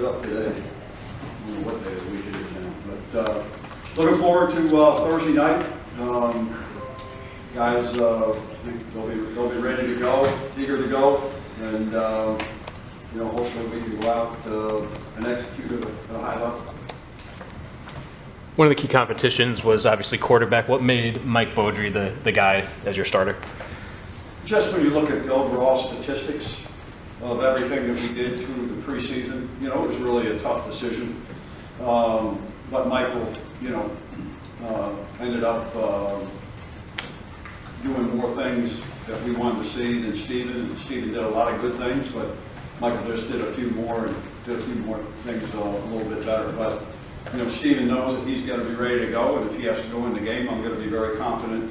up today. I don't know what day of the week it is now. But looking forward to Thursday night. Guys, they'll be ready to go, eager to go, and hopefully we can go out and execute at a high level. One of the key competitions was obviously quarterback. What made Mike Beaudry the guy as your starter? Just when you look at the overall statistics of everything that we did through the preseason, it was really a tough decision. But Michael, ended up doing more things that we wanted to see than Steven. And Steven did a lot of good things, but Michael just did a few more things a little bit better. But Steven knows that he's got to be ready to go, and if he has to go in the game, I'm going to be very confident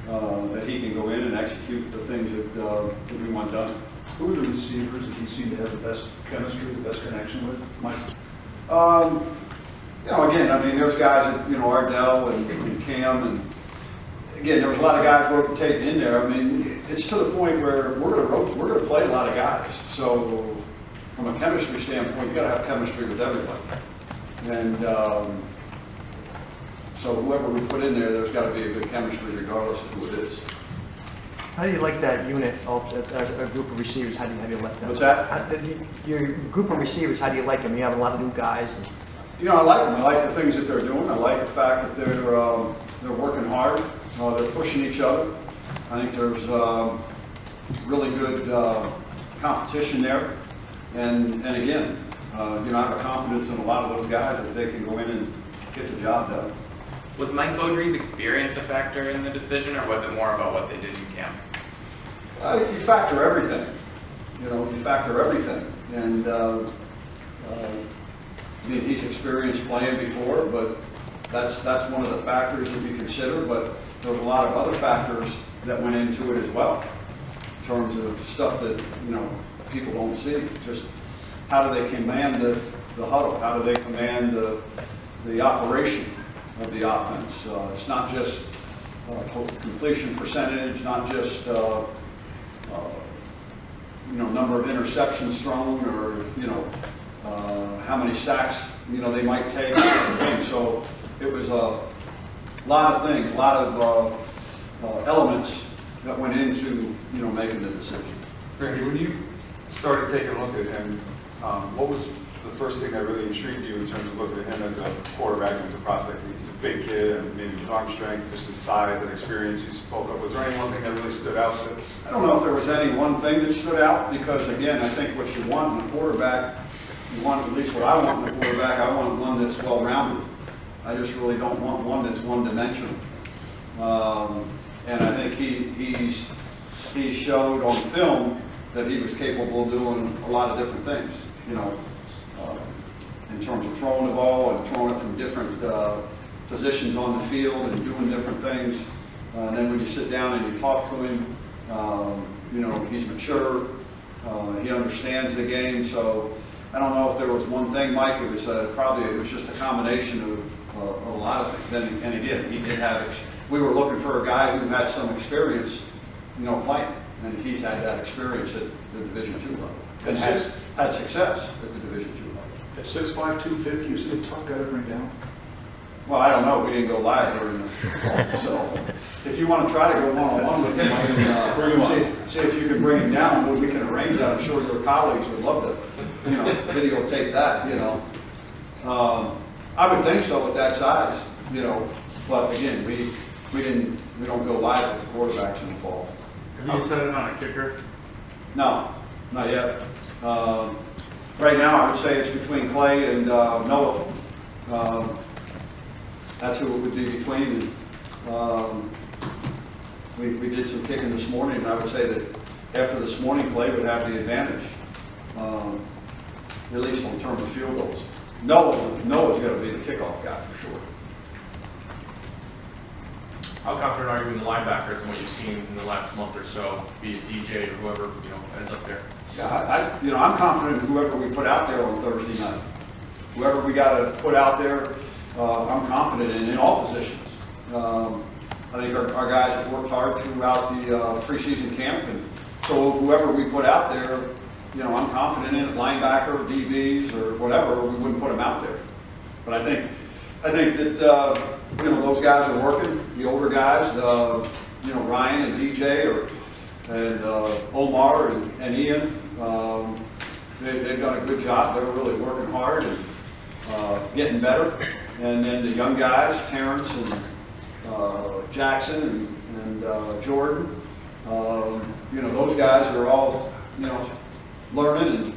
that he can go in and execute the things that we want done. Who are the receivers that he seemed to have the best chemistry, the best connection with, Mike? Again, I mean, there's guys that, Edsall and Cam, and again, there was a lot of guys rotating in there. I mean, it's to the point where we're going to play a lot of guys. So from a chemistry standpoint, you got to have chemistry with everybody. And so whoever we put in there, there's got to be a good chemistry regardless of who it is. How do you like that unit, a group of receivers? How do you like them? What's that? Your group of receivers, how do you like them? You have a lot of new guys. I like them. I like the things that they're doing. I like the fact that they're working hard. They're pushing each other. I think there's really good competition there. And again, I have a confidence in a lot of those guys that they can go in and get the job done. Was Mike Beaudry's experience a factor in the decision, or was it more about what they did in camp? You factor everything. You factor everything. And he's experienced playing before, but that's one of the factors that we consider. But there's a lot of other factors that went into it as well, in terms of stuff that people don't see. Just how do they command the huddle? How do they command the operation of the offense? It's not just completion percentage, not just number of interceptions thrown, or how many sacks they might take. So it was a lot of things, a lot of elements that went into making the decision. Randy, when you started taking a look at him, what was the first thing that really intrigued you in terms of looking at him as a quarterback, as a prospect? He's a big kid, and maybe his arm strength, just his size and experience you spoke of. Was there any one thing that really stood out? I don't know if there was any one thing that stood out, because again, I think what you want in a quarterback, at least what I want in a quarterback, I want one that's well-rounded. I just really don't want one that's one-dimensional. And I think he showed on film that he was capable of doing a lot of different things, in terms of throwing the ball and throwing it from different positions on the field and doing different things. And then when you sit down and you talk to him, he's mature, he understands the game. So I don't know if there was one thing, Mike. It was probably just a combination of a lot of things. And again, he did have. We were looking for a guy who had some experience, playing, and he's had that experience at the Division II level and has had success at the Division II level. At 6'5", 250, is he a tough guy to bring down? Well, I don't know. We didn't go live during the fall, so if you want to try to go one-on-one with him, I can see if you can bring him down. We can arrange that. I'm sure your colleagues would love to, videotape that. I would think so at that size, But again, we don't go live with the quarterbacks in the fall. Have you set it on a kicker? No, not yet. Right now, I would say it's between Clay and Noah. That's who it would be between. We did some kicking this morning, and I would say that after this morning, Clay would have the advantage, at least in terms of field goals. Noah's going to be the kickoff guy for sure. How confident are you in the linebackers and what you've seen in the last month or so, be it DJ or whoever ends up there? Yeah, I'm confident in whoever we put out there on Thursday night. Whoever we got to put out there, I'm confident in all positions. I think our guys have worked hard throughout the preseason camp, and so whoever we put out there, you know, I'm confident in it, linebacker, DBs, or whatever, we wouldn't put him out there. But I think that, you know, those guys are working, the older guys, you know, Ryan and DJ, and Omar and Ian, they've done a good job. They're really working hard and getting better. And then the young guys, Terrence and Jackson and Jordan, you know, those guys are all, you know, learning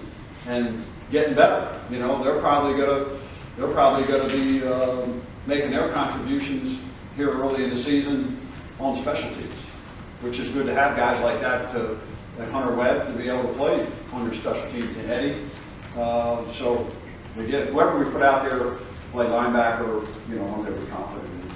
and getting better. You know, they're probably gonna be making their contributions here early in the season on special teams, which is good to have guys like that, like Hunter Webb, to be able to play on your special teams, and Eddie. So we get whoever we put out there, play linebacker, you know, I'm very confident in.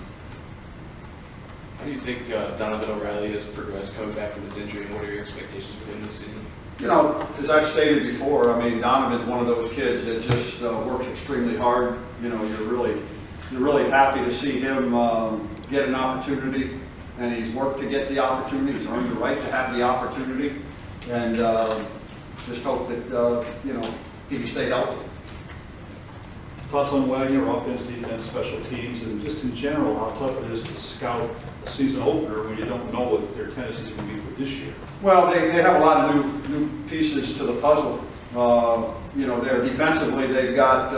How do you think Donovan O'Reilly has progressed coming back from his injury, and what are your expectations for him this season? You know, as I've stated before, I mean, Donovan's one of those kids that just works extremely hard. You know, you're really happy to see him get an opportunity, and he's worked to get the opportunity. He's earned the right to have the opportunity, and just hope that you know, he can stay healthy. Thoughts on Wagner, offense, defense, special teams, and just in general, how tough it is to scout a season opener when you don't know what their tendency is going to be for this year? Well, they have a lot of new pieces to the puzzle. You know, they're defensively, they've got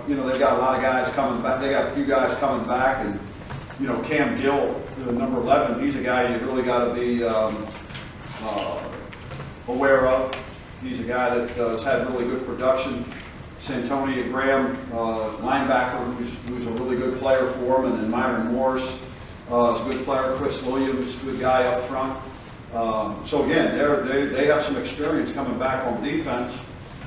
you know, they've got a lot of guys coming back. They got a few guys coming back, and you know, Cam Gill, the number 11, he's a guy you really got to be aware of. He's a guy that has had really good production. Santonia Graham, linebacker, who's a really good player for him, and then Myron Morris is a good player. Chris Williams, good guy up front. So again, they have some experience coming back on defense,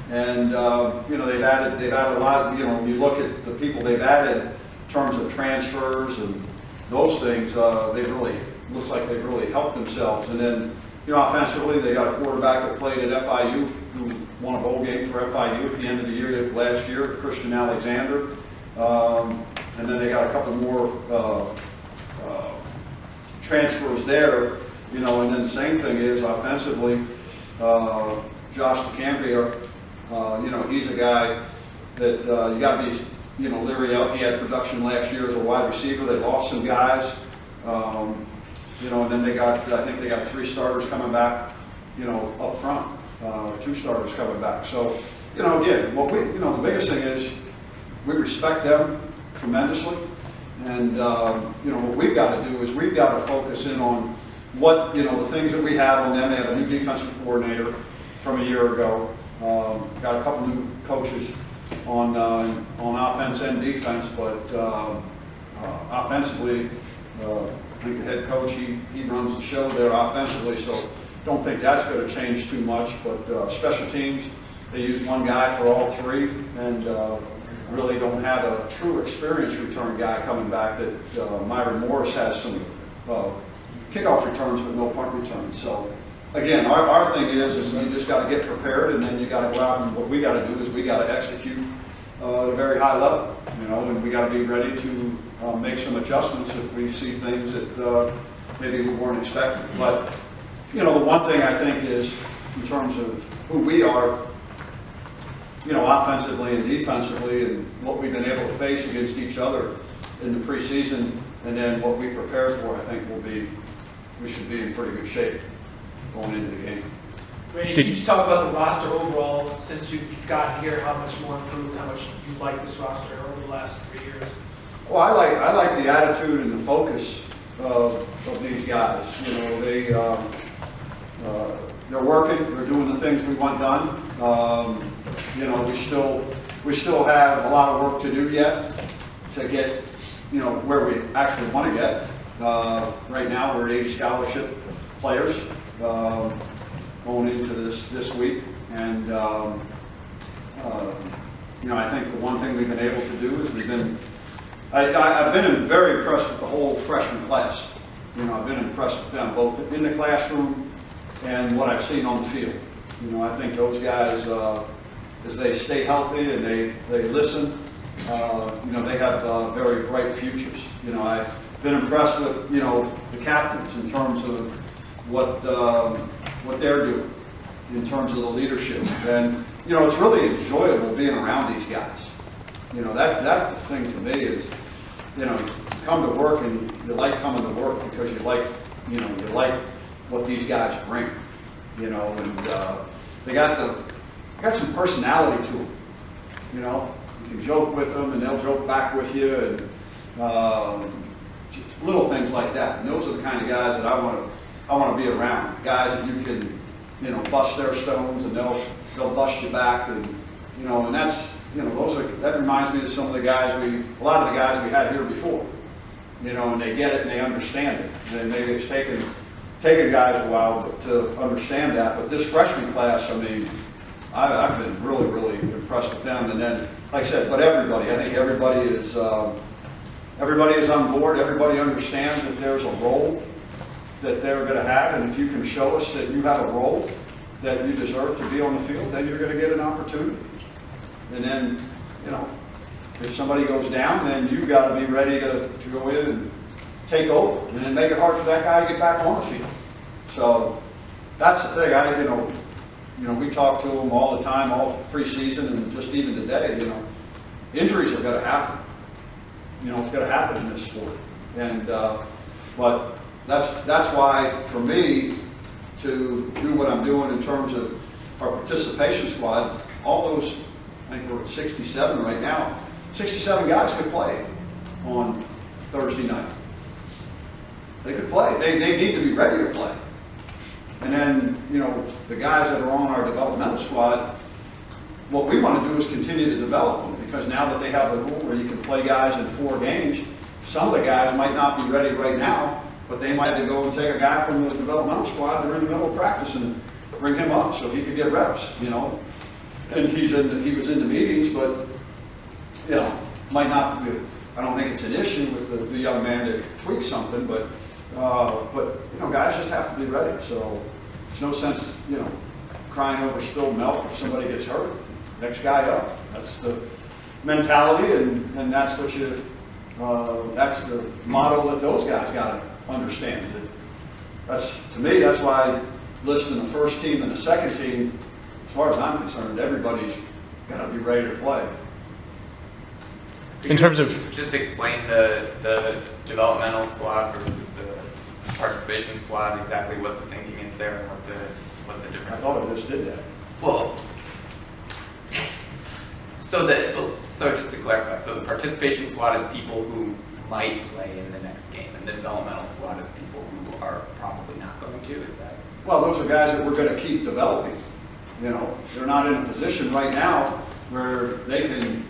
and you know, they've added a lot. You know, when you look at the people they've added in terms of transfers and those things, looks like they've really helped themselves. And then, you know, offensively, they got a quarterback that played at FIU, who won a bowl game for FIU at the end of the year last year, Christian Alexander. And then they got a couple more transfers there, you know. And then the same thing is offensively, Josh DeCambria, you know, he's a guy that you got to be, you know, leery of. He had production last year as a wide receiver. They lost some guys, you know, and then I think they got 3 starters coming back, you know, up front. 2 starters coming back. So, you know, again, you know, the biggest thing is we respect them tremendously, and you know, what we've got to do is we've got to focus in on what, you know, the things that we have on them. They have a new defensive coordinator from a year ago. Got a couple new coaches on offense and defense, but offensively, I think the head coach, he runs the show there offensively. So don't think that's going to change too much, but special teams, they use one guy for all 3, and really don't have a true experience return guy coming back. That Myron Morris has some kickoff returns but no punt returns. So again, our thing is you just got to get prepared, and then you got to go out, and what we got to do is we got to execute at a very high level, you know, and we got to be ready to make some adjustments if we see things that maybe we weren't expecting. But you know, the one thing I think is, in terms of who we are, you know, offensively and defensively, and what we've been able to face against each other in the preseason, and then what we prepared for, I think we should be in pretty good shape going into the game. Randy, can you just talk about the roster overall since you've gotten here, how much more improved, how much you like this roster over the last 3 years? Well, I like the attitude and the focus of these guys. You know, they're working, they're doing the things we want done. You know, we still have a lot of work to do yet to get, you know, where we actually want to get. Right now, we're 80 scholarship players going into this week, and you know, I think the one thing we've been able to do is I've been very impressed with the whole freshman class. You know, I've been impressed with them both in the classroom and what I've seen on the field. You know, I think those guys, as they stay healthy and they listen, you know, they have very bright futures. You know, I've been impressed with, you know, the captains in terms of what they're doing. in terms of the leadership. And, you know, it's really enjoyable being around these guys. You know, that's the thing to me is, you know, you come to work and you like coming to work because you like, you know, you like what these guys bring, you know, and they got some personality to them, you know. You can joke with them and they'll joke back with you, and just little things like that. And those are the kind of guys that I want to be around. Guys that you can, you know, bust their stones and they'll bust you back, and you know, and that's, you know, that reminds me of some of the guys a lot of the guys we had here before, you know, and they get it and they understand it. And maybe it's taken guys a while to understand that, but this freshman class, I mean, I've been really, really impressed with them. And then, like I said, but everybody, I think everybody is on board. Everybody understands that there's a role that they're going to have, and if you can show us that you have a role that you deserve to be on the field, then you're going to get an opportunity. And then, you know, if somebody goes down, then you've got to be ready to go in and take over, and then make it hard for that guy to get back on the field. So that's the thing. You know, we talk to them all the time, all preseason, and just even today. You know, injuries are going to happen. You know, it's going to happen in this sport, and but that's why for me to do what I'm doing in terms of our participation squad, all those, I think we're at 67 right now. 67 guys could play on Thursday night. They could play. They need to be ready to play. And then, you know, the guys that are on our developmental squad, what we want to do is continue to develop them, because now that they have the rule where you can play guys in 4 games, some of the guys might not be ready right now, but they might have to go and take a guy from the developmental squad during the middle of practice and bring him up so he could get reps, you know. And he was in the meetings, but, you know, might not be, I don't think it's an issue with the young man to tweak something, but you know, guys just have to be ready. So there's no sense, you know, crying over spilled milk if somebody gets hurt. Next guy up. That's the mentality, and that's what that's the model that those guys got to understand. To me, that's why listing the first team and the second team, as far as I'm concerned, everybody's got to be ready to play. Could In terms of just explain the developmental squad versus the participation squad, exactly what the thinking is there and what the difference I thought I just did that. Well, so just to clarify, so the participation squad is people who might play in the next game, and the developmental squad is people who are probably not going to, is that? Well, those are guys that we're going to keep developing. You know, they're not in a position right now where they can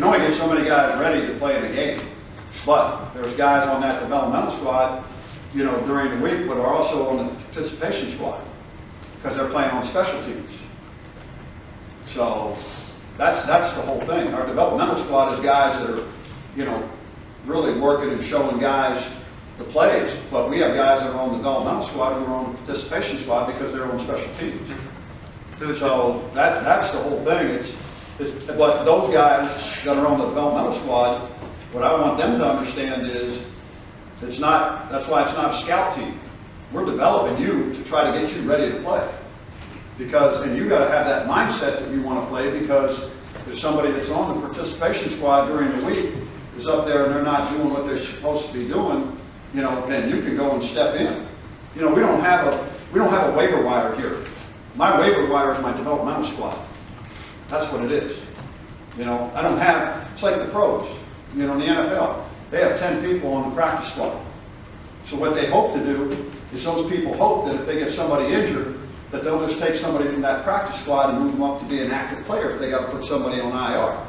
only get so many guys ready to play in a game. But there's guys on that developmental squad, you know, during the week, but are also on the participation squad because they're playing on special teams. So that's the whole thing. Our developmental squad is guys that are, you know, really working and showing guys the plays, but we have guys that are on the developmental squad who are on the participation squad because they're on special teams. So that's the whole thing. But those guys that are on the developmental squad, what I want them to understand is that's why it's not a scout team. We're developing you to try to get you ready to play. And you got to have that mindset that you want to play, because if somebody that's on the participation squad during the week is up there and they're not doing what they're supposed to be doing, you know, then you can go and step in. You know, we don't have a waiver wire here. My waiver wire is my developmental squad. That's what it is. You know, it's like the pros, you know, in the NFL. They have 10 people on the practice squad. So what they hope to do is those people hope that if they get somebody injured, that they'll just take somebody from that practice squad and move them up to be an active player if they got to put somebody on IR.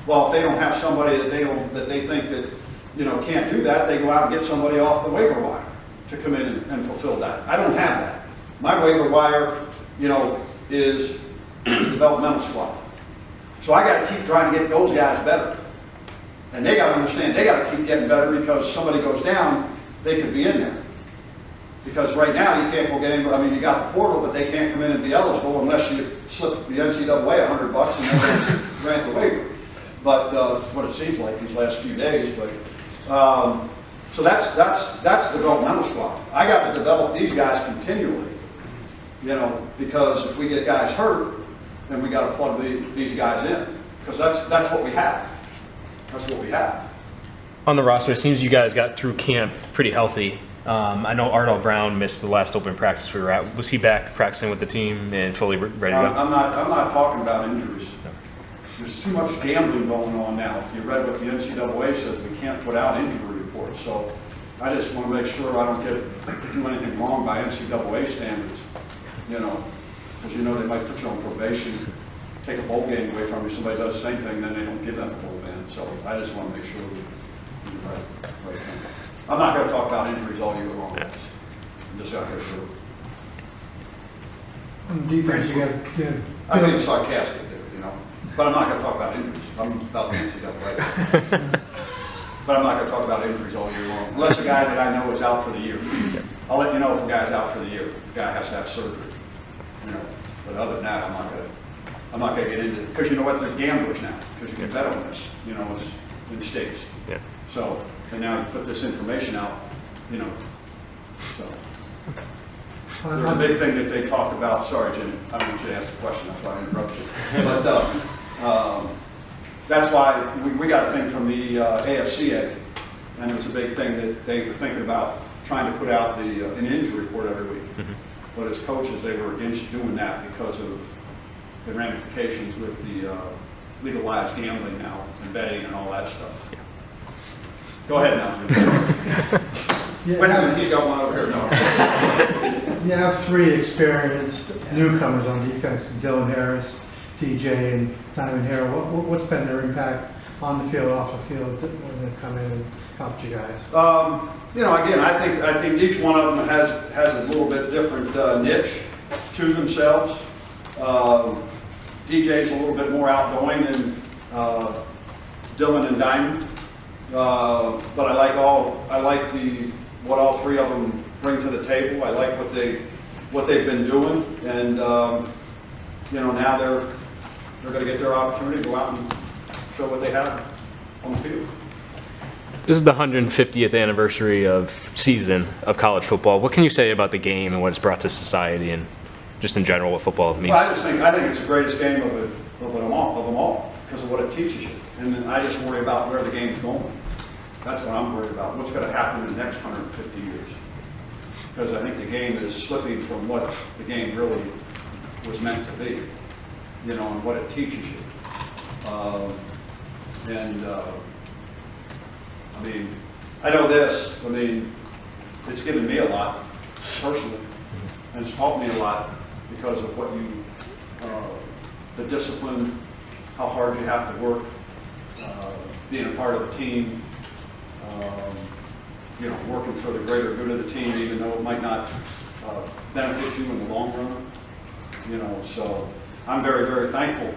Well, if they don't have somebody that they think that, you know, can't do that, they go out and get somebody off the waiver wire to come in and fulfill that. I don't have that. My waiver wire, you know, is the developmental squad. So I got to keep trying to get those guys better. And they got to understand they got to keep getting better, because somebody goes down, they could be in there. Because right now you can't go get anybody. I mean, you got the portal, but they can't come in and be eligible unless you slip the NCAA $100 and then grant the waiver. But that's what it seems like these last few days. But so that's the developmental squad. I got to develop these guys continually You know, because if we get guys hurt, then we got to plug these guys in, because that's what we have. That's what we have. On the roster, it seems you guys got through camp pretty healthy. I know Arnold Brown missed the last open practice we were at. Was he back practicing with the team and fully ready to go? I'm not talking about injuries. There's too much gambling going on now. If you read what the NCAA says, we can't put out injury reports. So I just want to make sure I don't do anything wrong by NCAA standards. You know, because you know they might put you on probation, take a bowl game away from you. Somebody does the same thing, then they don't give them a bowl ban. So I just want to make sure we do the right thing. I'm not going to talk about injuries all year long. I'm just out here to. On defense, you got I'm being sarcastic there, you know, but I'm not going to talk about injuries. I'm about the NCAA. But I'm not going to talk about injuries all year long, unless a guy that I know is out for the year. I'll let you know if a guy's out for the year. If the guy has to have surgery, you know. But other than that, I'm not going to get into it, because you know what? They're gamblers now, because you can bet on this, you know, it's in the States. Yeah. So, and now you put this information out, you know, so. There's a big thing that they talked about, sorry Jimmy, I don't want you to ask the question, that's why I interrupted you. But that's why we got a thing from the AFCA, and it was a big thing that they were thinking about trying to put out an injury report every week. Mm-hmm. But as coaches, they were against doing that because of the ramifications with the legalized gambling now and betting and all that stuff. Go ahead now, Jimmy. Wait a minute, he's got one over here. No. You have three experienced newcomers on defense, Dylan Harris, DJ, and Diamond Harrell. What's been their impact on the field, off the field, when they've come in and helped you guys? You know, again, I think each one of them has a little bit different niche to themselves. DJ's a little bit more outgoing than Dylan and Diamond. But I like what all three of them bring to the table. I like what they've been doing, and you know, now they're going to get their opportunity to go out and show what they have on the field. This is the 150th anniversary of season of college football. What can you say about the game and what it's brought to society, and just in general what football means? Well, I think it's the greatest game of them all because of what it teaches you. And then I just worry about where the game's going. That's what I'm worried about. What's going to happen in the next 150 years? Because I think the game is slipping from what the game really was meant to be, you know, and what it teaches you. I mean, I know this. I mean, it's given me a lot personally, and it's taught me a lot because of what the discipline, how hard you have to work, being a part of a team, you know, working for the greater good of the team, even though it might not benefit you in the long run. You know, so I'm very, very thankful,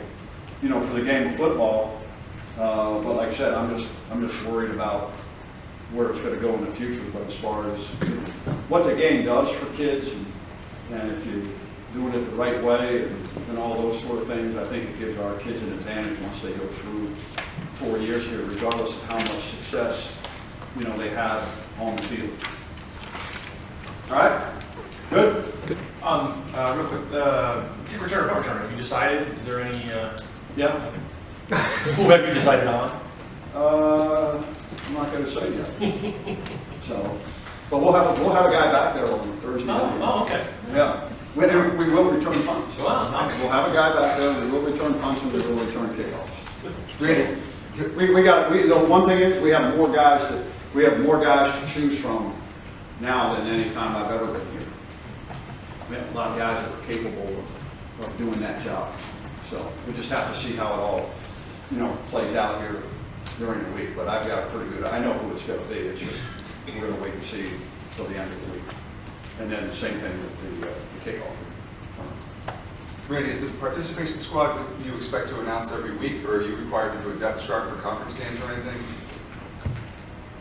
you know, for the game of football. But like I said, I'm just worried about where it's going to go in the future. But as far as, you know, what the game does for kids, and if you're doing it the right way and all those sort of things, I think it gives our kids an advantage once they go through 4 years here, regardless of how much success, you know, they have on the field. All right? Good? Good. Real quick, kick return or punt return, have you decided? Is there any, Yeah? who have you decided on? I'm not going to say yet. So, but we'll have a guy back there on Thursday night. Oh, okay. Yeah. We will return punts. Wow, nice. We'll have a guy back there, we will return punts, and we will return kickoffs. Really? The one thing is, we have more guys to choose from now than any time I've ever been here. We have a lot of guys that are capable of doing that job. So we just have to see how it all, you know, plays out here during the week. But I've got a pretty good, I know who it's going to be. It's just, we're going to wait and see till the end of the week. And then the same thing with the kickoff. Randy, is the participation squad that you expect to announce every week, or are you required to do a depth chart for conference games or anything?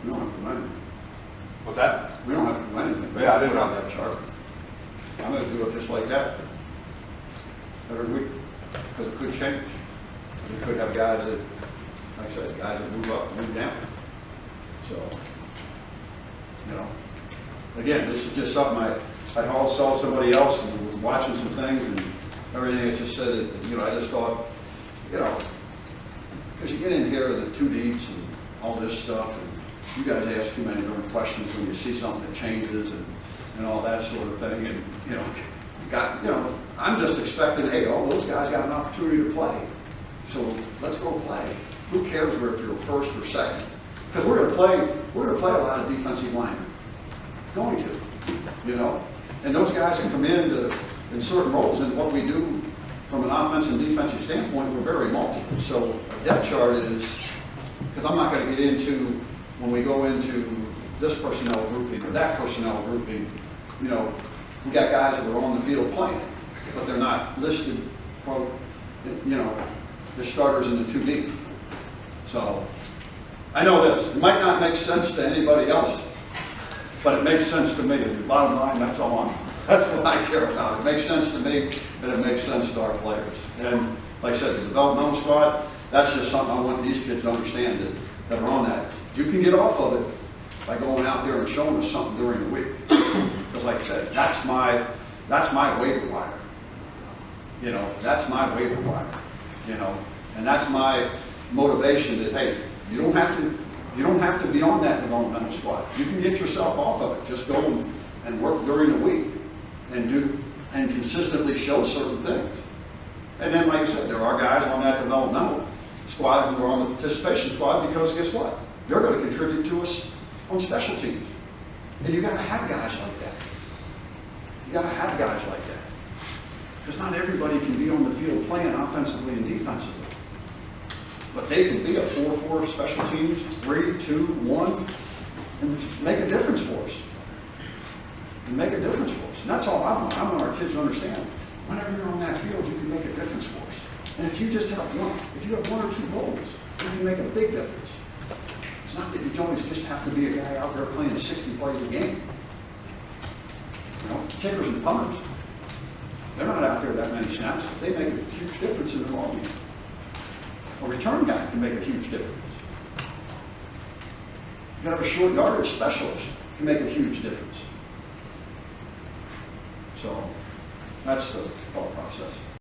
We don't have to do anything. What's that? We don't have to do anything. Yeah, I didn't know that chart. I'm going to do it just like that every week, because it could change. We could have guys that, like I said, guys that move up, move down. So, you know, again, this is just something I also saw somebody else and was watching some things and everything. It just said, that, I just thought, because you get in here, the two deeps and all this stuff, and you guys ask too many different questions when you see something that changes and all that sort of thing. And, I'm just expecting, hey, all those guys got an opportunity to play. So let's go play. Who cares if you're first or second? Because we're going to play a lot of defensive linemen. Going to, And those guys that come in certain roles, and what we do from an offensive and defensive standpoint, we're very multiple. So a depth chart is, because I'm not going to get into, when we go into this personnel grouping or that personnel grouping, we got guys that are on the field playing, but they're not listed, quote, the starters in the 2 deep. So I know this. It might not make sense to anybody else, but it makes sense to me. The bottom line, that's what I care about. It makes sense to me, and it makes sense to our players. And like I said, the developmental squad, that's just something I want these kids to understand that are on that. You can get off of it by going out there and showing us something during the week. Because like I said, that's my waiver wire. That's my waiver wire. And that's my motivation that, hey, you don't have to be on that developmental squad. You can get yourself off of it. Just go and work during the week and consistently show certain things. And then, like I said, there are guys on that developmental squad who are on the participation squad because guess what? They're going to contribute to us on special teams. And you got to have guys like that. You got to have guys like that. Because not everybody can be on the field playing offensively and defensively. But they can be a 4-4 special teams, 3-2-1, and make a difference for us. And make a difference for us. And that's all I want. I want our kids to understand. Whenever you're on that field, you can make a difference for us. And if you just have one or two goals, you can make a big difference. It's not that you don't just have to be a guy out there playing 60 plays a game. Kickers and punters, they're not out there that many snaps, but they make a huge difference in the ball game. A return guy can make a huge difference. You got a short yardage specialist can make a huge difference. So that's the thought process.